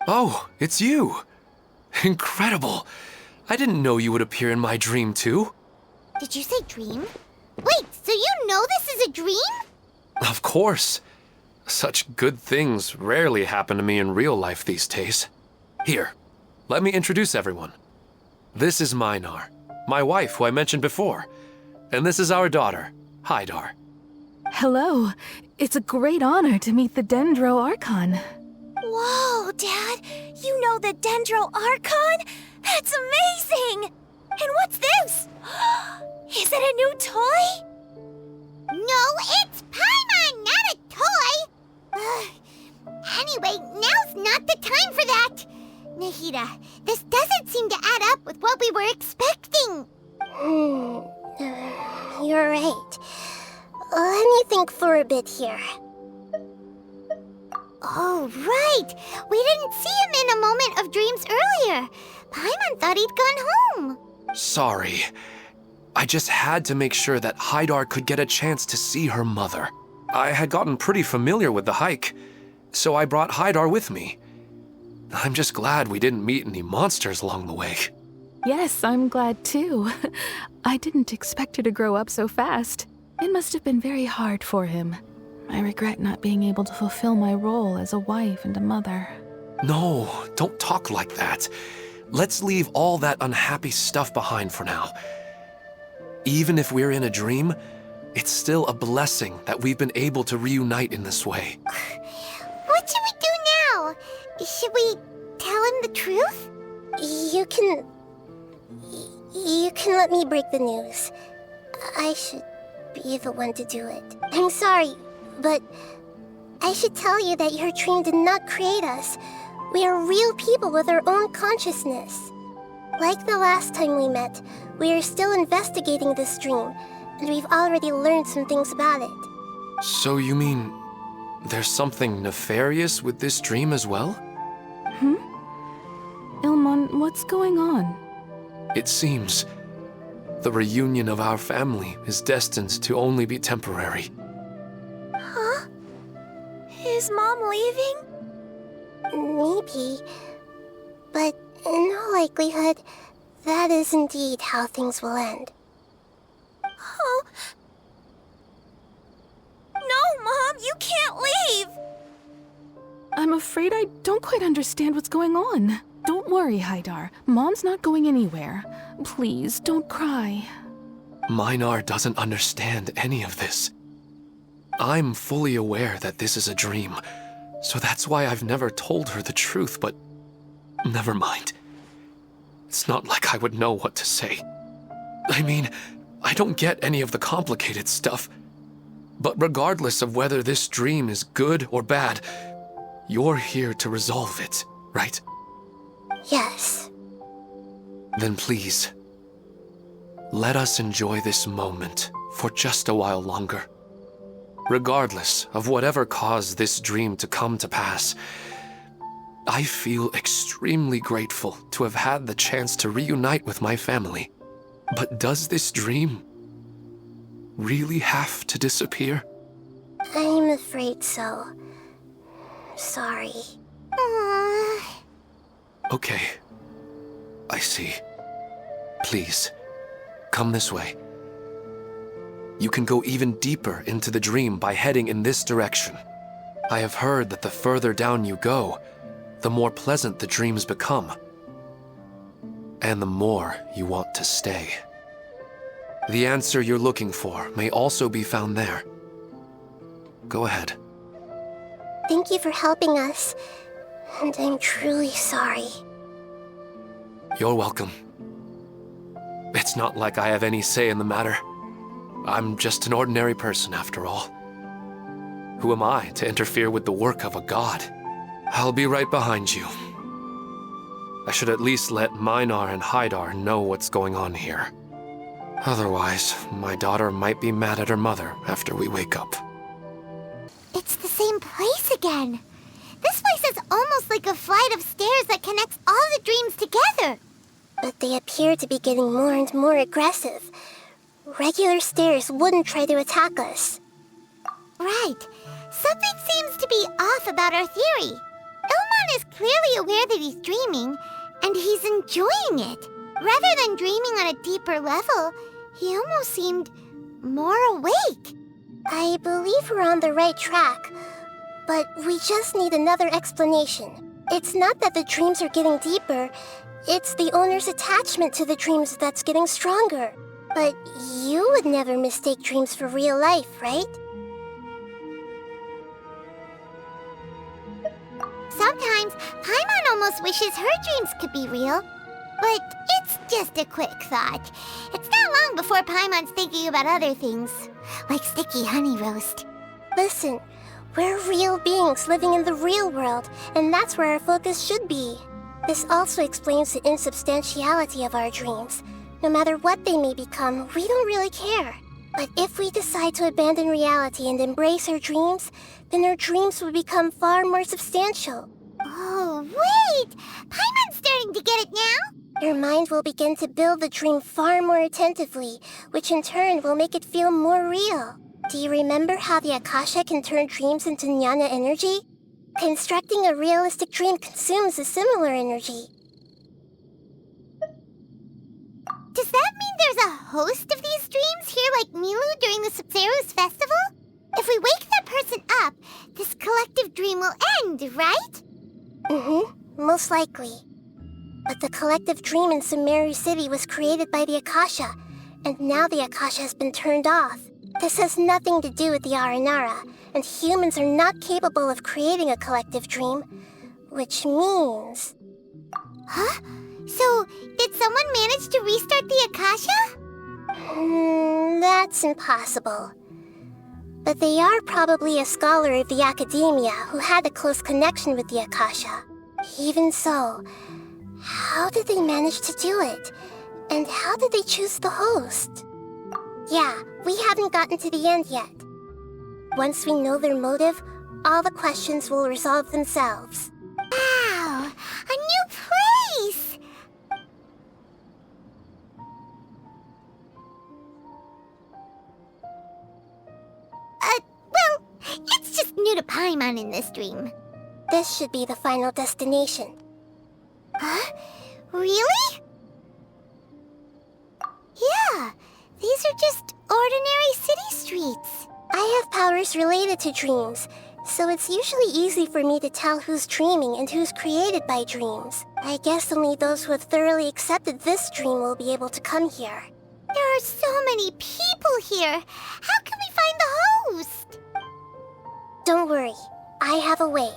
Oh, it's you! Incredible! I didn't know you would appear in my dream, too. Did you say dream? Wait, so you know this is a dream? Of course. Such good things rarely happen to me in real life these days. Here, let me introduce everyone. This is Minar, my wife who I mentioned before. And this is our daughter, Haidar. Hello. It's a great honor to meet the Dendro Archon. Whoa, Dad! You know the Dendro Archon? That's amazing! And what's this? Is it a new toy? No, it's Paimon, not a toy! Anyway, now's not the time for that! Naheedah, this doesn't seem to add up with what we were expecting. You're right. Let me think for a bit here. Oh, right! We didn't see him in a moment of dreams earlier. Paimon thought he'd gone home. Sorry. I just had to make sure that Haidar could get a chance to see her mother. I had gotten pretty familiar with the hike, so I brought Haidar with me. I'm just glad we didn't meet any monsters along the way. Yes, I'm glad too. I didn't expect her to grow up so fast. It must have been very hard for him. I regret not being able to fulfill my role as a wife and a mother. No, don't talk like that. Let's leave all that unhappy stuff behind for now. Even if we're in a dream, it's still a blessing that we've been able to reunite in this way. What should we do now? Should we tell him the truth? You can let me break the news. I should be the one to do it. I'm sorry, but I should tell you that your dream did not create us. We are real people with our own consciousness. Like the last time we met, we are still investigating this dream, and we've already learned some things about it. So you mean there's something nefarious with this dream as well? Ilmon, what's going on? It seems the reunion of our family is destined to only be temporary. Huh? Is Mom leaving? Maybe, but in all likelihood, that is indeed how things will end. Oh. No, Mom, you can't leave! I'm afraid I don't quite understand what's going on. Don't worry, Haidar. Mom's not going anywhere. Please, don't cry. Minar doesn't understand any of this. I'm fully aware that this is a dream, so that's why I've never told her the truth, but never mind. It's not like I would know what to say. I mean, I don't get any of the complicated stuff. But regardless of whether this dream is good or bad, you're here to resolve it, right? Yes. Then please, let us enjoy this moment for just a while longer. Regardless of whatever caused this dream to come to pass, I feel extremely grateful to have had the chance to reunite with my family. But does this dream really have to disappear? I'm afraid so. Sorry. Okay, I see. Please, come this way. You can go even deeper into the dream by heading in this direction. I have heard that the further down you go, the more pleasant the dreams become, and the more you want to stay. The answer you're looking for may also be found there. Go ahead. Thank you for helping us, and I'm truly sorry. You're welcome. It's not like I have any say in the matter. I'm just an ordinary person, after all. Who am I to interfere with the work of a god? I'll be right behind you. I should at least let Minar and Haidar know what's going on here. Otherwise, my daughter might be mad at her mother after we wake up. It's the same place again. This place is almost like a flight of stairs that connects all the dreams together. But they appear to be getting more and more aggressive. Regular stairs wouldn't try to attack us. Right. Something seems to be off about our theory. Ilma Paimon is clearly aware that he's dreaming, and he's enjoying it. Rather than dreaming on a deeper level, he almost seemed more awake. I believe we're on the right track, but we just need another explanation. It's not that the dreams are getting deeper, it's the owner's attachment to the dreams that's getting stronger. But you would never mistake dreams for real life, right? Sometimes, Paimon almost wishes her dreams could be real. But it's just a quick thought. It's not long before Paimon's thinking about other things, like sticky honey roast. Listen, we're real beings living in the real world, and that's where our focus should be. This also explains the insubstantiality of our dreams. No matter what they may become, we don't really care. But if we decide to abandon reality and embrace our dreams, then our dreams will become far more substantial. Oh, wait! Paimon's starting to get it now? Your mind will begin to build the dream far more attentively, which in turn will make it feel more real. Do you remember how the Akasha can turn dreams into jnana energy? Constructing a realistic dream consumes a similar energy. Does that mean there's a host of these dreams here like Milu during the Subzero's festival? If we wake that person up, this collective dream will end, right? Most likely. But the collective dream in Sumeru City was created by the Akasha, and now the Akasha has been turned off. This has nothing to do with the Aranara, and humans are not capable of creating a collective dream, which means... Huh? So, did someone manage to restart the Akasha? That's impossible. But they are probably a scholar of the academia who had a close connection with the Akasha. Even so, how did they manage to do it? And how did they choose the host? Yeah, we haven't gotten to the end yet. Once we know their motive, all the questions will resolve themselves. Wow! A new place! Well, it's just new to Paimon in this dream. This should be the final destination. Huh? Really? Yeah, these are just ordinary city streets. I have powers related to dreams, so it's usually easy for me to tell who's dreaming and who's created by dreams. I guess only those who have thoroughly accepted this dream will be able to come here. There are so many people here. How can we find the host? Don't worry, I have a way.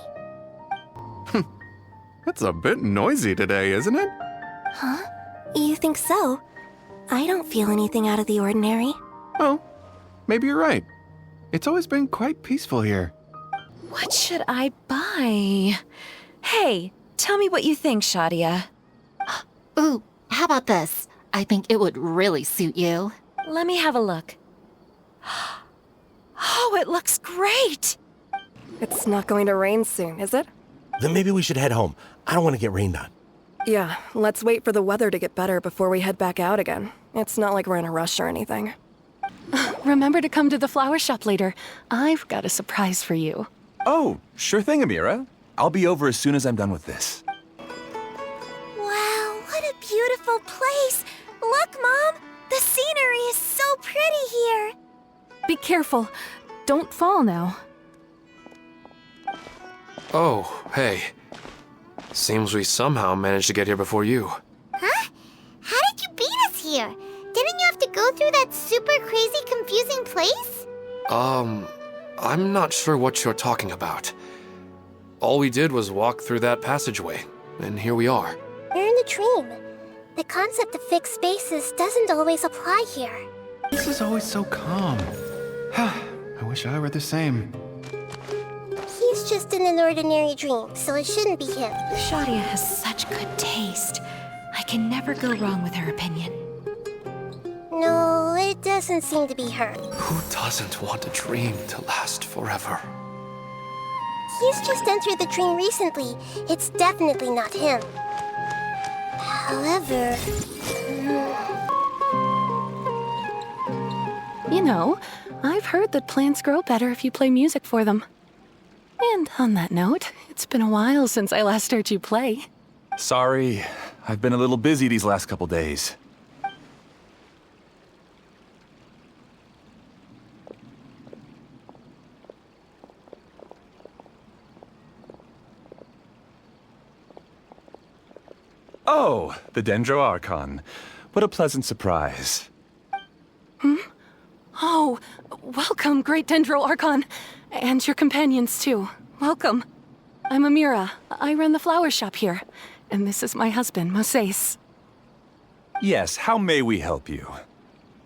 It's a bit noisy today, isn't it? Huh? You think so? I don't feel anything out of the ordinary. Oh, maybe you're right. It's always been quite peaceful here. What should I buy? Hey, tell me what you think, Shadia. Ooh, how about this? I think it would really suit you. Let me have a look. Oh, it looks great! It's not going to rain soon, is it? Then maybe we should head home. I don't want to get rained on. Yeah, let's wait for the weather to get better before we head back out again. It's not like we're in a rush or anything. Remember to come to the flower shop later. I've got a surprise for you. Oh, sure thing, Amira. I'll be over as soon as I'm done with this. Wow, what a beautiful place. Look, Mom, the scenery is so pretty here. Be careful. Don't fall now. Oh, hey. Seems we somehow managed to get here before you. Huh? How did you beat us here? Didn't you have to go through that super crazy, confusing place? I'm not sure what you're talking about. All we did was walk through that passageway, and here we are. We're in a dream. The concept of fixed spaces doesn't always apply here. This is always so calm. I wish I were the same. He's just in an ordinary dream, so it shouldn't be him. Shadia has such good taste. I can never go wrong with her opinion. No, it doesn't seem to be her. Who doesn't want a dream to last forever? He's just entered the dream recently. It's definitely not him. However... You know, I've heard that plants grow better if you play music for them. And on that note, it's been a while since I last heard you play. Sorry, I've been a little busy these last couple days. Oh, the Dendro Archon. What a pleasant surprise. Oh, welcome, Great Dendro Archon. And your companions, too. Welcome. I'm Amira. I run the flower shop here. And this is my husband, Moses. Yes, how may we help you?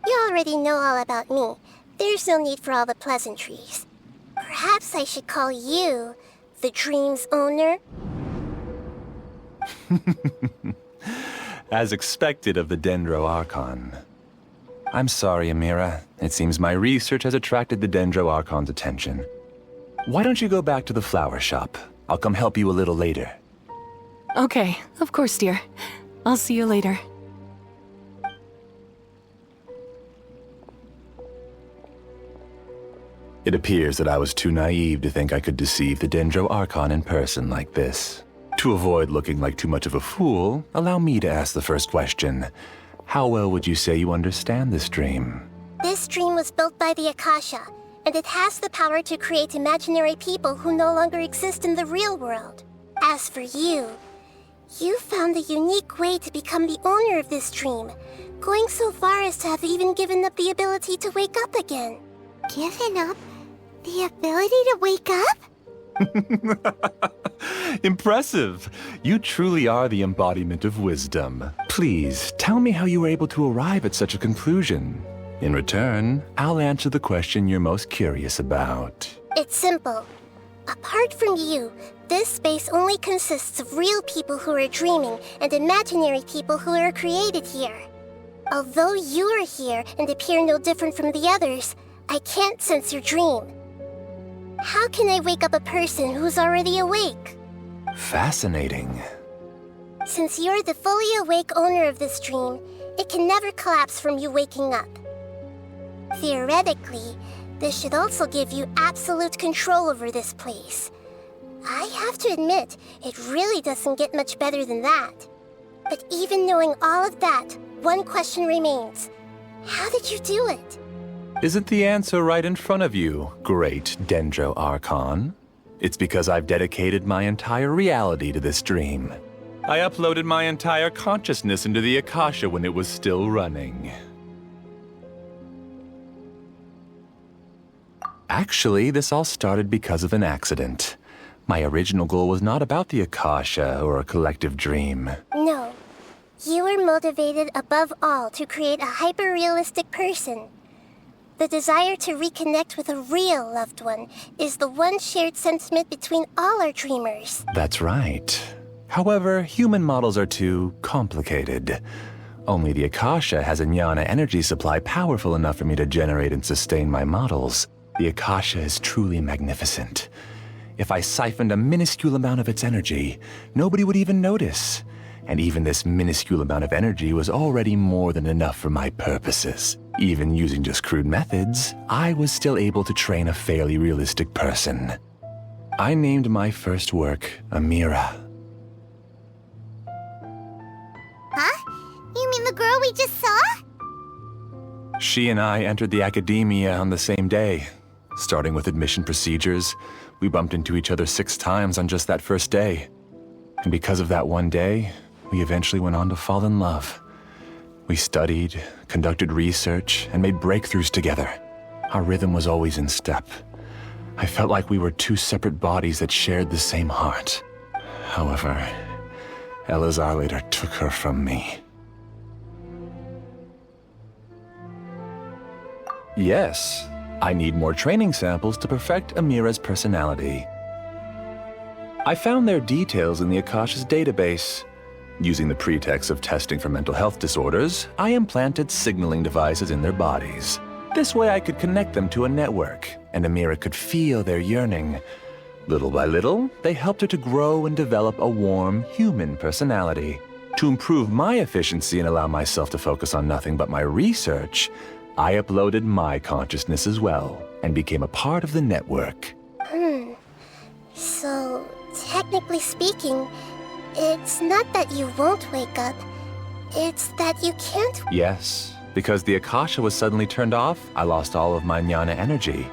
You already know all about me. There's no need for all the pleasantries. Perhaps I should call you the dream's owner? As expected of the Dendro Archon. I'm sorry, Amira. It seems my research has attracted the Dendro Archon's attention. Why don't you go back to the flower shop? I'll come help you a little later. Okay, of course, dear. I'll see you later. It appears that I was too naive to think I could deceive the Dendro Archon in person like this. To avoid looking like too much of a fool, allow me to ask the first question. How well would you say you understand this dream? This dream was built by the Akasha, and it has the power to create imaginary people who no longer exist in the real world. As for you, you found a unique way to become the owner of this dream, going so far as to have even given up the ability to wake up again. Given up the ability to wake up? Impressive! You truly are the embodiment of wisdom. Please, tell me how you were able to arrive at such a conclusion. In return, I'll answer the question you're most curious about. It's simple. Apart from you, this space only consists of real people who are dreaming and imaginary people who are created here. Although you are here and appear no different from the others, I can't sense your dream. How can I wake up a person who's already awake? Fascinating. Since you're the fully awake owner of this dream, it can never collapse from you waking up. Theoretically, this should also give you absolute control over this place. I have to admit, it really doesn't get much better than that. But even knowing all of that, one question remains. How did you do it? Isn't the answer right in front of you, Great Dendro Archon? It's because I've dedicated my entire reality to this dream. I uploaded my entire consciousness into the Akasha when it was still running. Actually, this all started because of an accident. My original goal was not about the Akasha or a collective dream. No. You were motivated above all to create a hyper-realistic person. The desire to reconnect with a real loved one is the one shared sentiment between all our dreamers. That's right. However, human models are too complicated. Only the Akasha has a jnana energy supply powerful enough for me to generate and sustain my models. The Akasha is truly magnificent. If I siphoned a minuscule amount of its energy, nobody would even notice. And even this minuscule amount of energy was already more than enough for my purposes. Even using just crude methods, I was still able to train a fairly realistic person. I named my first work Amira. Huh? You mean the girl we just saw? She and I entered the academia on the same day. Starting with admission procedures, we bumped into each other 6 times on just that first day. And because of that one day, we eventually went on to fall in love. We studied, conducted research, and made breakthroughs together. Our rhythm was always in step. I felt like we were 2 separate bodies that shared the same heart. However, Elazar later took her from me. Yes, I need more training samples to perfect Amira's personality. I found their details in the Akasha's database. Using the pretext of testing for mental health disorders, I implanted signaling devices in their bodies. This way I could connect them to a network, and Amira could feel their yearning. Little by little, they helped her to grow and develop a warm, human personality. To improve my efficiency and allow myself to focus on nothing but my research, I uploaded my consciousness as well, and became a part of the network. So, technically speaking, it's not that you won't wake up, it's that you can't. Yes, because the Akasha was suddenly turned off, I lost all of my jnana energy.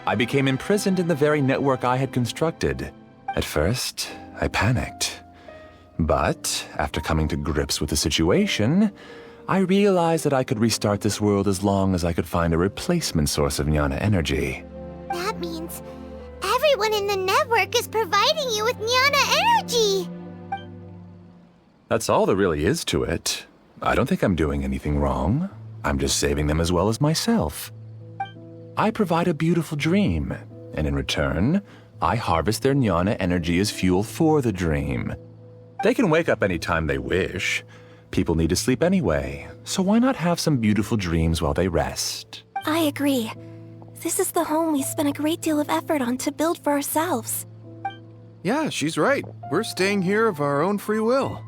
I became imprisoned in the very network I had constructed. At first, I panicked. But, after coming to grips with the situation, I realized that I could restart this world as long as I could find a replacement source of jnana energy. That means everyone in the network is providing you with jnana energy! That's all there really is to it. I don't think I'm doing anything wrong. I'm just saving them as well as myself. I provide a beautiful dream, and in return, I harvest their jnana energy as fuel for the dream. They can wake up any time they wish. People need to sleep anyway, so why not have some beautiful dreams while they rest? I agree. This is the home we spent a great deal of effort on to build for ourselves. Yeah, she's right. We're staying here of our own free will.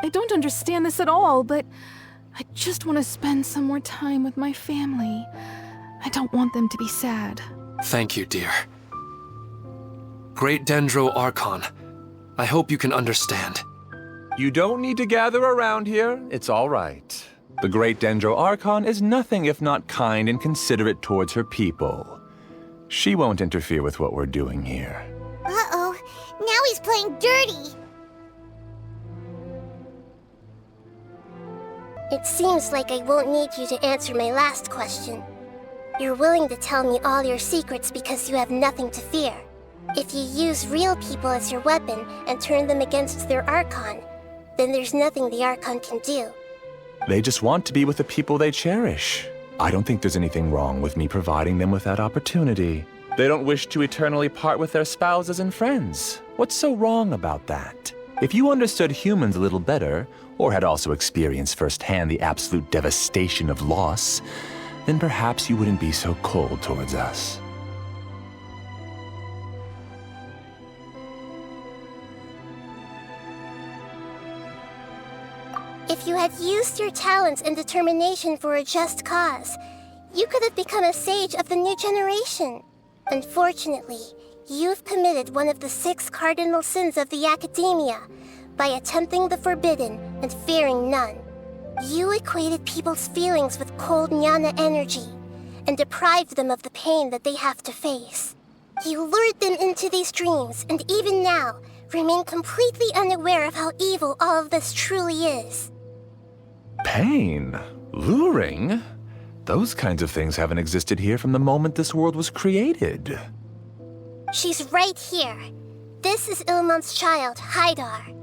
I don't understand this at all, but I just want to spend some more time with my family. I don't want them to be sad. Thank you, dear. Great Dendro Archon, I hope you can understand. You don't need to gather around here. It's all right. The Great Dendro Archon is nothing if not kind and considerate towards her people. She won't interfere with what we're doing here. Uh-oh, now he's playing dirty! It seems like I won't need you to answer my last question. You're willing to tell me all your secrets because you have nothing to fear. If you use real people as your weapon and turn them against their Archon, then there's nothing the Archon can do. They just want to be with the people they cherish. I don't think there's anything wrong with me providing them with that opportunity. They don't wish to eternally part with their spouses and friends. What's so wrong about that? If you understood humans a little better, or had also experienced firsthand the absolute devastation of loss, then perhaps you wouldn't be so cold towards us. If you had used your talents and determination for a just cause, you could have become a sage of the new generation. Unfortunately, you've committed one of the 6 cardinal sins of the Academia by attempting the forbidden and fearing none. You equated people's feelings with cold jnana energy and deprived them of the pain that they have to face. You lured them into these dreams and even now remain completely unaware of how evil all of this truly is. Pain? Luring? Those kinds of things haven't existed here from the moment this world was created. She's right here. This is Ilmon's child, Haidar.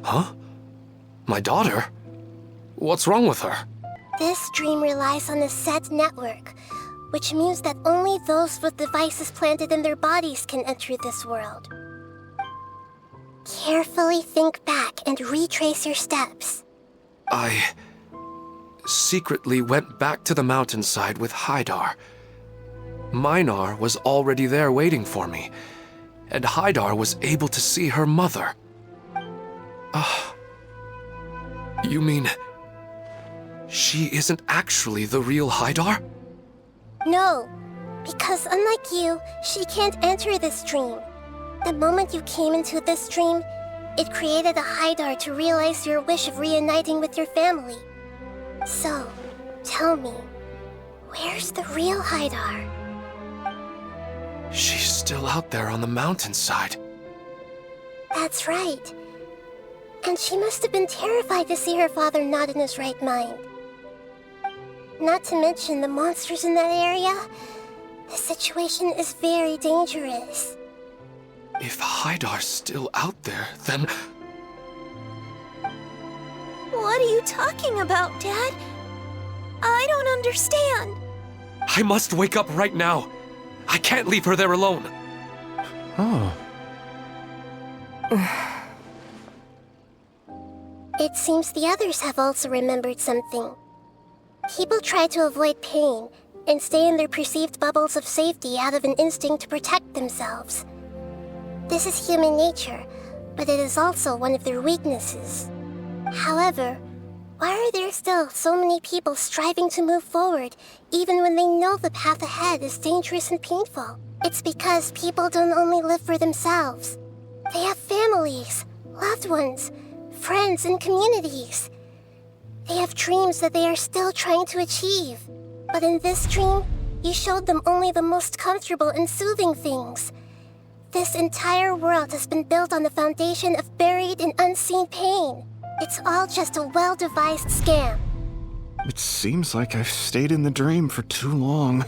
Huh? My daughter? What's wrong with her? This dream relies on a set network, which means that only those with devices planted in their bodies can enter this world. Carefully think back and retrace your steps. I secretly went back to the mountainside with Haidar. Minar was already there waiting for me, and Haidar was able to see her mother. You mean she isn't actually the real Haidar? No, because unlike you, she can't enter this dream. The moment you came into this dream, it created a Haidar to realize your wish of reuniting with your family. So, tell me, where's the real Haidar? She's still out there on the mountainside. That's right. And she must have been terrified to see her father not in his right mind. Not to mention the monsters in that area. The situation is very dangerous. If Haidar's still out there, then... What are you talking about, Dad? I don't understand. I must wake up right now. I can't leave her there alone. Oh. It seems the others have also remembered something. People try to avoid pain and stay in their perceived bubbles of safety out of an instinct to protect themselves. This is human nature, but it is also one of their weaknesses. However, why are there still so many people striving to move forward, even when they know the path ahead is dangerous and painful? It's because people don't only live for themselves. They have families, loved ones, friends, and communities. They have dreams that they are still trying to achieve. But in this dream, you showed them only the most comfortable and soothing things. This entire world has been built on the foundation of buried and unseen pain. It's all just a well-devised scam. It seems like I've stayed in the dream for too long.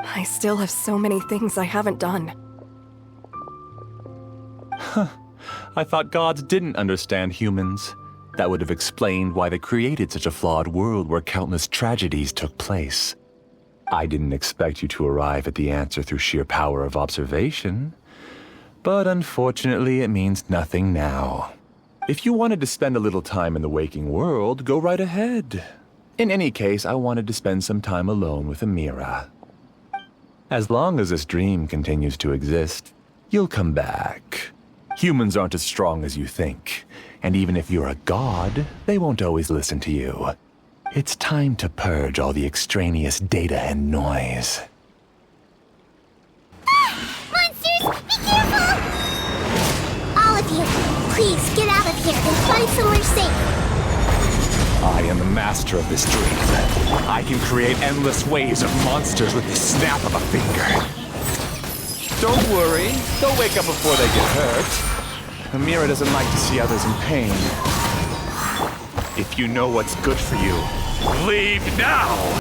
I still have so many things I haven't done. I thought gods didn't understand humans. That would have explained why they created such a flawed world where countless tragedies took place. I didn't expect you to arrive at the answer through sheer power of observation. But unfortunately, it means nothing now. If you wanted to spend a little time in the waking world, go right ahead. In any case, I wanted to spend some time alone with Amira. As long as this dream continues to exist, you'll come back. Humans aren't as strong as you think, and even if you're a god, they won't always listen to you. It's time to purge all the extraneous data and noise. Monsters, be careful! All of you, please get out of here and find somewhere safe. I am the master of this dream. I can create endless waves of monsters with the snap of a finger. Don't worry, they'll wake up before they get hurt. Amira doesn't like to see others in pain. If you know what's good for you, leave now!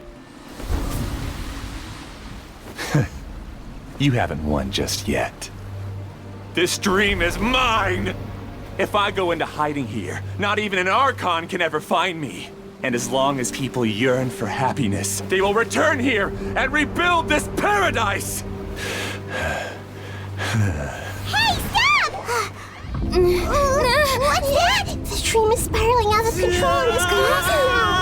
You haven't won just yet. This dream is mine! If I go into hiding here, not even an Archon can ever find me. And as long as people yearn for happiness, they will return here and rebuild this paradise! Hey, stop! What's that? The dream is spiraling out of control and is collapsing now.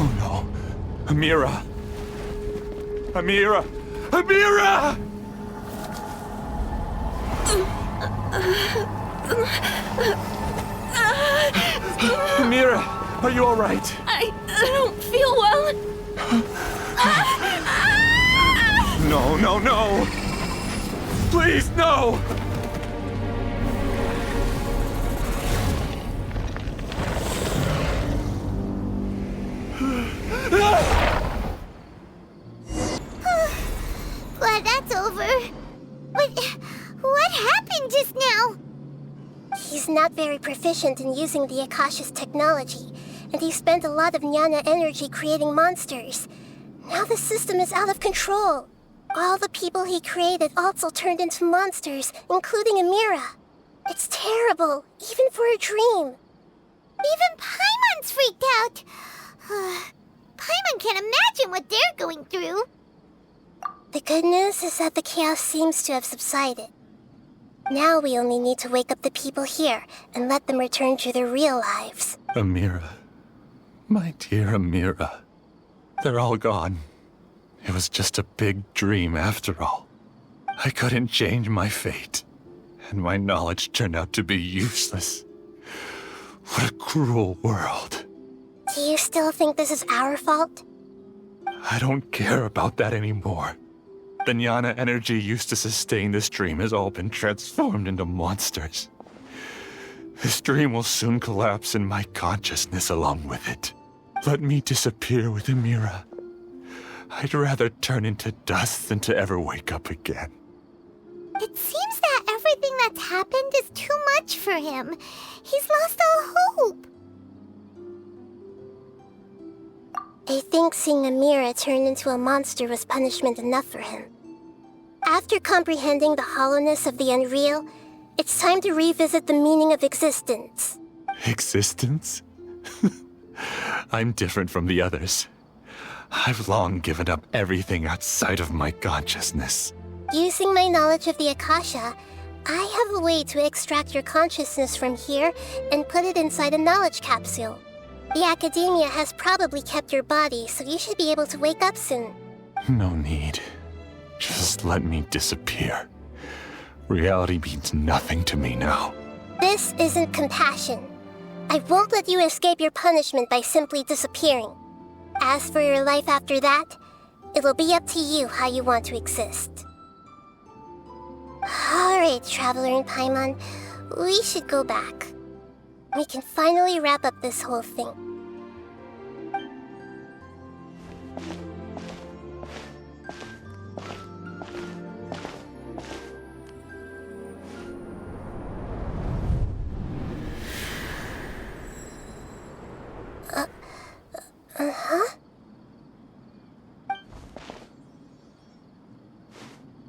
Oh no. Amira! Amira! Amira! Amira, are you all right? I don't feel well. No, no, no! Please, no! Glad that's over. But what happened just now? He's not very proficient in using the Akasha's technology, and he spent a lot of Jnana energy creating monsters. Now the system is out of control. All the people he created also turned into monsters, including Amira. It's terrible, even for a dream. Even Paimon's freaked out. Paimon can't imagine what they're going through. The good news is that the chaos seems to have subsided. Now we only need to wake up the people here and let them return to their real lives. Amira. My dear Amira. They're all gone. It was just a big dream after all. I couldn't change my fate, and my knowledge turned out to be useless. What a cruel world. Do you still think this is our fault? I don't care about that anymore. The Jnana energy used to sustain this dream has all been transformed into monsters. This dream will soon collapse and my consciousness along with it. Let me disappear with Amira. I'd rather turn into dust than to ever wake up again. It seems that everything that's happened is too much for him. He's lost all hope. I think seeing Amira turn into a monster was punishment enough for him. After comprehending the hollowness of the unreal, it's time to revisit the meaning of existence. Existence? I'm different from the others. I've long given up everything outside of my consciousness. Using my knowledge of the Akasha, I have a way to extract your consciousness from here and put it inside a knowledge capsule. The academia has probably kept your body, so you should be able to wake up soon. No need. Just let me disappear. Reality means nothing to me now. This isn't compassion. I won't let you escape your punishment by simply disappearing. As for your life after that, it'll be up to you how you want to exist. Alright, Traveler in Paimon, we should go back. We can finally wrap up this whole thing.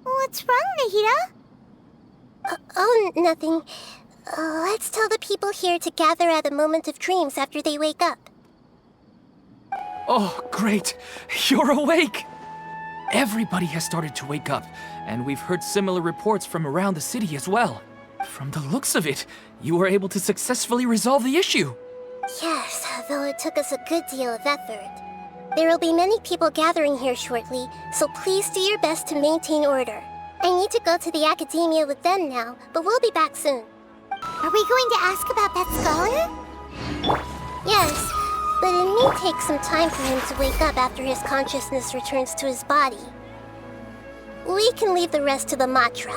What's wrong, Naheedeh? Oh, nothing. Let's tell the people here to gather at a moment of dreams after they wake up. Oh, great! You're awake! Everybody has started to wake up, and we've heard similar reports from around the city as well. From the looks of it, you were able to successfully resolve the issue. Yes, though it took us a good deal of effort. There will be many people gathering here shortly, so please do your best to maintain order. I need to go to the academia with them now, but we'll be back soon. Are we going to ask about that scholar? Yes, but it may take some time for him to wake up after his consciousness returns to his body. We can leave the rest to the Matra.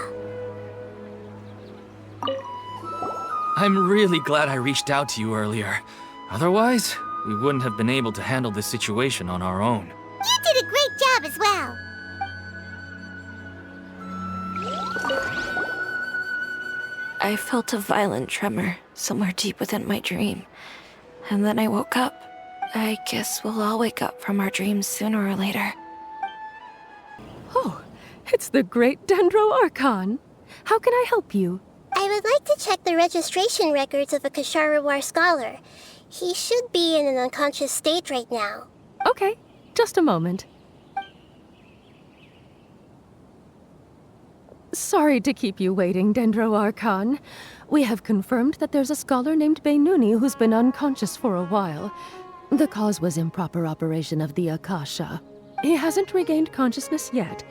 I'm really glad I reached out to you earlier. Otherwise, we wouldn't have been able to handle this situation on our own. You did a great job as well. I felt a violent tremor somewhere deep within my dream. And then I woke up. I guess we'll all wake up from our dreams sooner or later. Oh, it's the great Dendro Archon. How can I help you? I would like to check the registration records of a Kasharawar scholar. He should be in an unconscious state right now. Okay, just a moment. Sorry to keep you waiting, Dendro Archon. We have confirmed that there's a scholar named Beinuni who's been unconscious for a while. The cause was improper operation of the Akasha. He hasn't regained consciousness yet,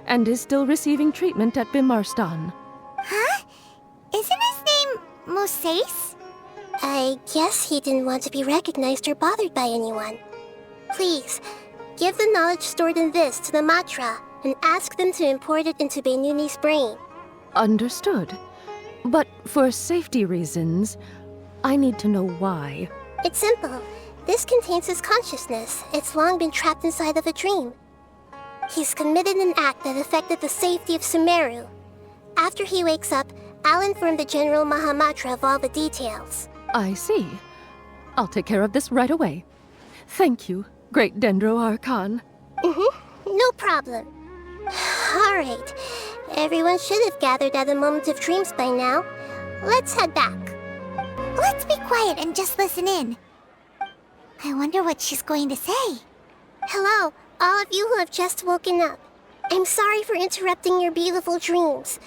and is still receiving treatment at Bimarstan. Huh? Isn't his name Moses? I guess he didn't want to be recognized or bothered by anyone. Please, give the knowledge stored in this to the Matra, and ask them to import it into Beinuni's brain. Understood. But for safety reasons, I need to know why. It's simple. This contains his consciousness. It's long been trapped inside of a dream. He's committed an act that affected the safety of Sumeru. After he wakes up, I'll inform the General Mahamatra of all the details. I see. I'll take care of this right away. Thank you, great Dendro Archon. No problem. Alright, everyone should have gathered at a moment of dreams by now. Let's head back. Let's be quiet and just listen in. I wonder what she's going to say. Hello, all of you who have just woken up. I'm sorry for interrupting your beautiful dreams.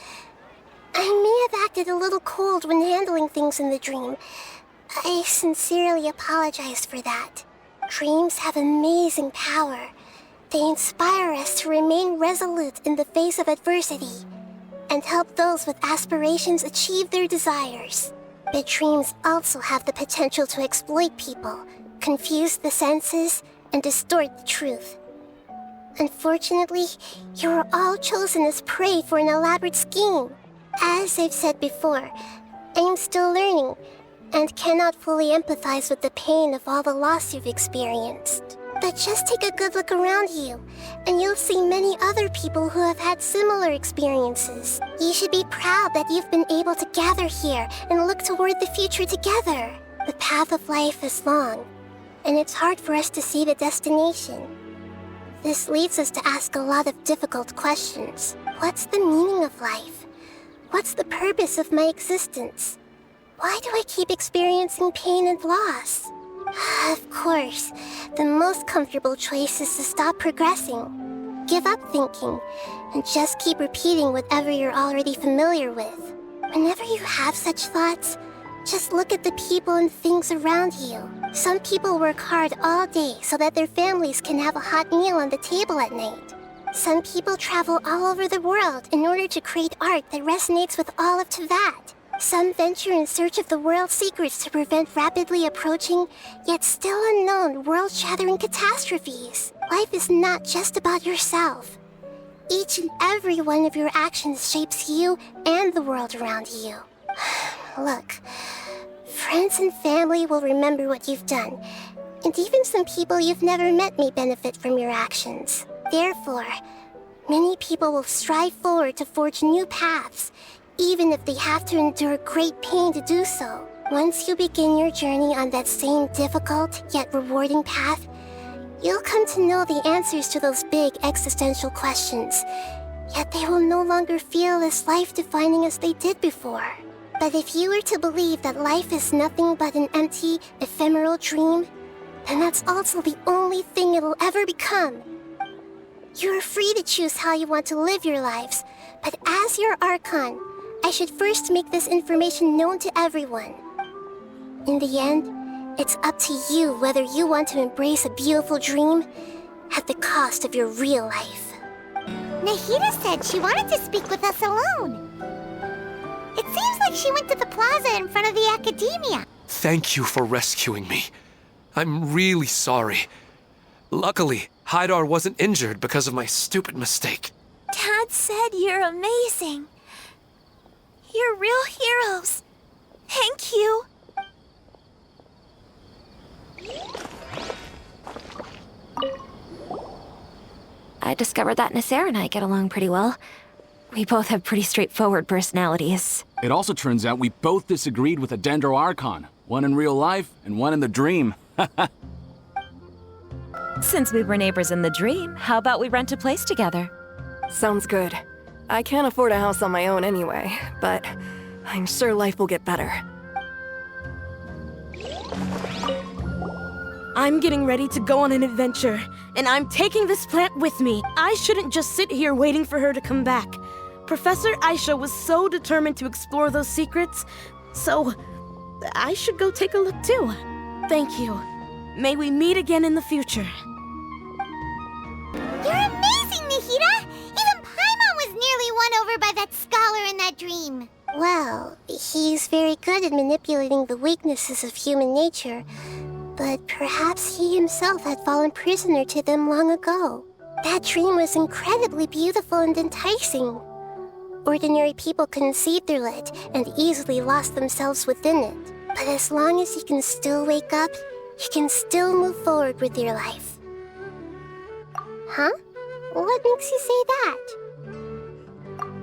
I may have acted a little cold when handling things in the dream. I sincerely apologize for that. Dreams have amazing power. They inspire us to remain resolute in the face of adversity and help those with aspirations achieve their desires. But dreams also have the potential to exploit people, confuse the senses, and distort the truth. Unfortunately, you are all chosen as prey for an elaborate scheme. As I've said before, I am still learning and cannot fully empathize with the pain of all the loss you've experienced. But just take a good look around you, and you'll see many other people who have had similar experiences. You should be proud that you've been able to gather here and look toward the future together. The path of life is long, and it's hard for us to see the destination. This leads us to ask a lot of difficult questions. What's the meaning of life? What's the purpose of my existence? Why do I keep experiencing pain and loss? Of course, the most comfortable choice is to stop progressing. Give up thinking, and just keep repeating whatever you're already familiar with. Whenever you have such thoughts, Just look at the people and things around you. Some people work hard all day so that their families can have a hot meal on the table at night. Some people travel all over the world in order to create art that resonates with all of Teyvat. Some venture in search of the world's secrets to prevent rapidly approaching, yet still unknown, world-shattering catastrophes. Life is not just about yourself. Each and every one of your actions shapes you and the world around you. Look, friends and family will remember what you've done, and even some people you've never met may benefit from your actions. Therefore, many people will strive forward to forge new paths, even if they have to endure great pain to do so. Once you begin your journey on that same difficult yet rewarding path, you'll come to know the answers to those big existential questions, yet they will no longer feel as life-defining as they did before. But if you were to believe that life is nothing but an empty, ephemeral dream, then that's also the only thing it'll ever become. You are free to choose how you want to live your lives, but as your Archon, I should first make this information known to everyone. In the end, it's up to you whether you want to embrace a beautiful dream at the cost of your real life. Naheedă said she wanted to speak with us alone. It seems like she went to the plaza in front of the academia. Thank you for rescuing me. I'm really sorry. Luckily, Haidar wasn't injured because of my stupid mistake. Dad said you're amazing. You're real heroes. Thank you. I discovered that Nasser and I get along pretty well. We both have pretty straightforward personalities. It also turns out we both disagreed with a Dendro Archon. One in real life, and one in the dream. Since we were neighbors in the dream, how about we rent a place together? Sounds good. I can't afford a house on my own anyway, but I'm sure life will get better. I'm getting ready to go on an adventure, and I'm taking this plant with me. I shouldn't just sit here waiting for her to come back. Professor Aisha was so determined to explore those secrets, so I should go take a look too. Thank you. May we meet again in the future. You're amazing, Naheedă! Even Paimon was nearly won over by that scholar in that dream. Well, he's very good at manipulating the weaknesses of human nature, but perhaps he himself had fallen prisoner to them long ago. That dream was incredibly beautiful and enticing. Ordinary people conceived their lit and easily lost themselves within it. But as long as you can still wake up, you can still move forward with your life. Huh? What makes you say that?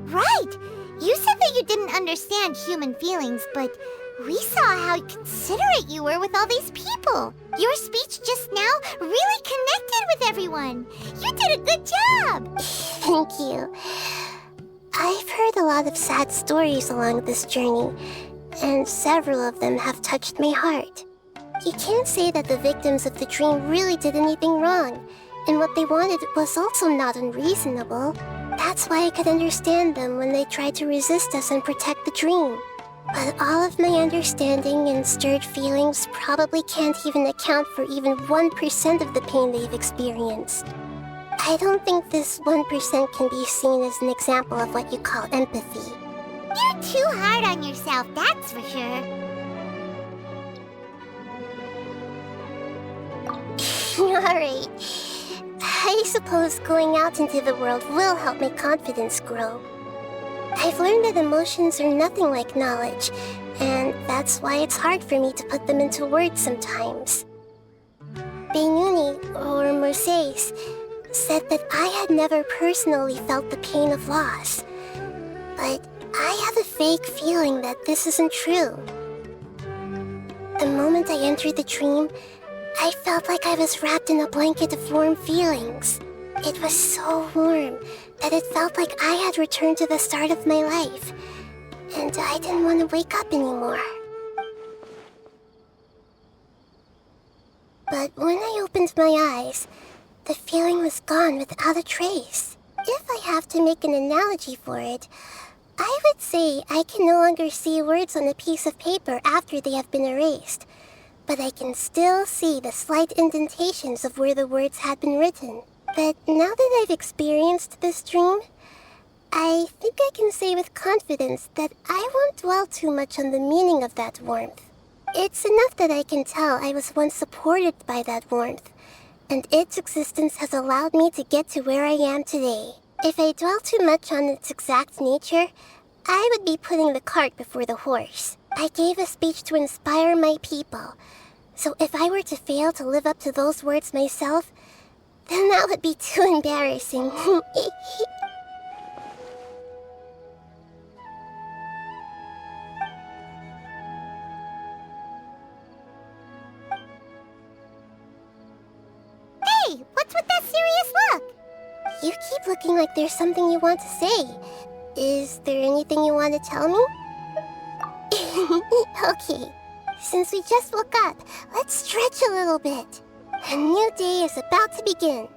Right! You said that you didn't understand human feelings, but we saw how considerate you were with all these people. Your speech just now really connected with everyone. You did a good job! Thank you. I've heard a lot of sad stories along this journey, and several of them have touched my heart. You can't say that the victims of the dream really did anything wrong, and what they wanted was also not unreasonable. That's why I could understand them when they tried to resist us and protect the dream. But all of my understanding and stirred feelings probably can't even account for even 1% of the pain they've experienced. I don't think this 1% can be seen as an example of what you call empathy. You're too hard on yourself, that's for sure. Alright. I suppose going out into the world will help my confidence grow. I've learned that emotions are nothing like knowledge, and that's why it's hard for me to put them into words sometimes. Benuni, or Mercedes, said that I had never personally felt the pain of loss, but I have a vague feeling that this isn't true. The moment I entered the dream, I felt like I was wrapped in a blanket of warm feelings. It was so warm that it felt like I had returned to the start of my life, and I didn't want to wake up anymore. But when I opened my eyes, the feeling was gone without a trace. If I have to make an analogy for it, I would say I can no longer see words on a piece of paper after they have been erased, but I can still see the slight indentations of where the words had been written. But now that I've experienced this dream, I think I can say with confidence that I won't dwell too much on the meaning of that warmth. It's enough that I can tell I was once supported by that warmth, and its existence has allowed me to get to where I am today. If I dwell too much on its exact nature, I would be putting the cart before the horse. I gave a speech to inspire my people, so if I were to fail to live up to those words myself, then that would be too embarrassing. Hey, what's with that serious look? You keep looking like there's something you want to say. Is there anything you want to tell me? Okay, since we just woke up, let's stretch a little bit. A new day is about to begin.